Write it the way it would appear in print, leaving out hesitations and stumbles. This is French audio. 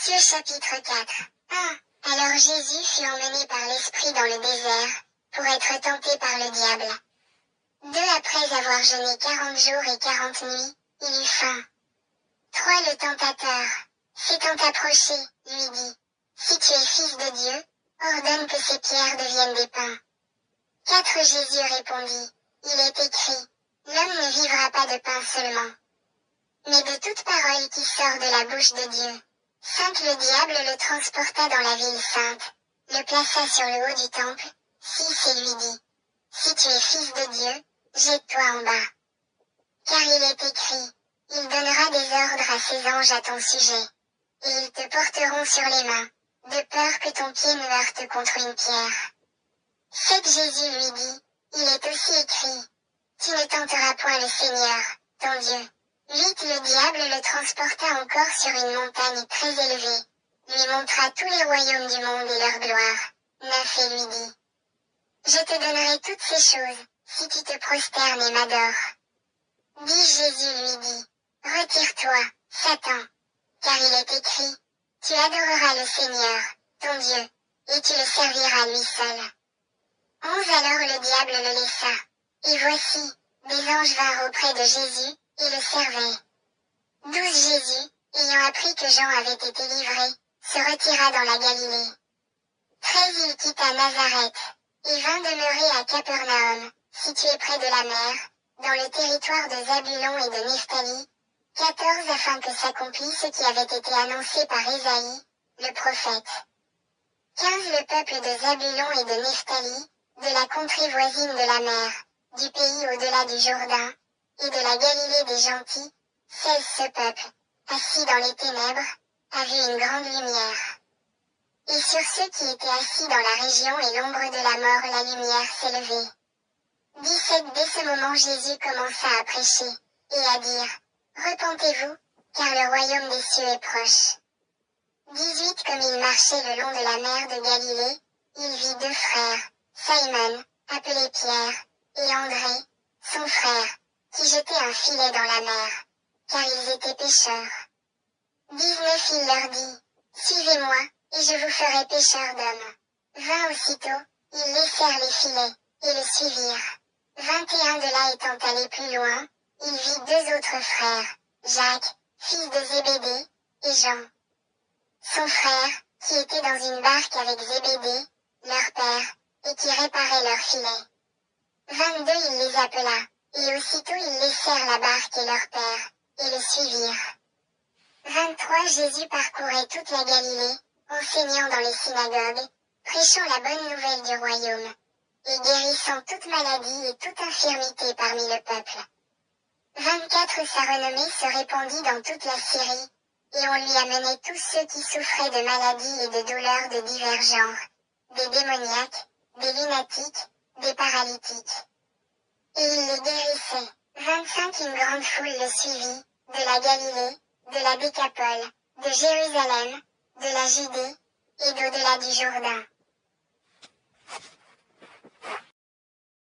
Matthieu chapitre 4. 1. Alors Jésus fut emmené par l'Esprit dans le désert, pour être tenté par le diable. 2. Après avoir jeûné 40 jours et 40 nuits, il eut faim. 3. Le tentateur, s'étant approché, lui dit, si tu es fils de Dieu, ordonne que ces pierres deviennent des pains. 4. Jésus répondit, il est écrit, l'homme ne vivra pas de pain seulement, mais de toute parole qui sort de la bouche de Dieu. 5. Le diable le transporta dans la ville sainte, le plaça sur le haut du temple. 6. Et lui dit, si tu es fils de Dieu, jette-toi en bas. Car il est écrit, il donnera des ordres à ses anges à ton sujet, et ils te porteront sur les mains, de peur que ton pied ne heurte contre une pierre. 7. Jésus lui dit, il est aussi écrit, tu ne tenteras point le Seigneur, ton Dieu. 8. Le diable le transporta encore sur une montagne très élevée, lui montra tous les royaumes du monde et leur gloire. 9. Et lui dit, je te donnerai toutes ces choses, si tu te prosternes et m'adores. 10. Jésus lui dit, retire-toi, Satan, car il est écrit, tu adoreras le Seigneur, ton Dieu, et tu le serviras lui seul. 11. Alors le diable le laissa, et voici, des anges vinrent auprès de Jésus, et le servaient. 12. Jésus, ayant appris que Jean avait été livré, se retira dans la Galilée. 13. Il quitta Nazareth, et vint demeurer à Capernaum, situé près de la mer, dans le territoire de Zabulon et de Nephtali. 14. Afin que s'accomplisse ce qui avait été annoncé par Ésaïe, le prophète. 15. Le peuple de Zabulon et de Nephtali, de la contrée voisine de la mer, du pays au-delà du Jourdain, et de la Galilée des gentils. 16. Ce peuple, assis dans les ténèbres, a vu une grande lumière. Et sur ceux qui étaient assis dans la région et l'ombre de la mort, la lumière s'est levée. 17. Dès ce moment Jésus commença à prêcher, et à dire, repentez-vous, car le royaume des cieux est proche. 18. Comme il marchait le long de la mer de Galilée, il vit deux frères, Simon, appelé Pierre, et André, son frère, qui jetaient un filet dans la mer, car ils étaient pêcheurs. 19. Il leur dit, suivez-moi, et je vous ferai pêcheurs d'hommes. 20. Aussitôt, ils laissèrent les filets, et le suivirent. 21. De là étant allé plus loin, il vit deux autres frères, Jacques, fils de Zébédée, et Jean, son frère, qui était dans une barque avec Zébédée, leur père, et qui réparait leurs filets. 22. Il les appela, et aussitôt ils laissèrent la barque et leur père, et le suivirent. 23. Jésus parcourait toute la Galilée, enseignant dans les synagogues, prêchant la bonne nouvelle du royaume, et guérissant toute maladie et toute infirmité parmi le peuple. 24. Sa renommée se répandit dans toute la Syrie, et on lui amenait tous ceux qui souffraient de maladies et de douleurs de divers genres, des démoniaques, des lunatiques, des paralytiques. Et il les guérissait. 25. Une grande foule le suivit, de la Galilée, de la Décapole, de Jérusalem, de la Judée, et d'au-delà du Jourdain.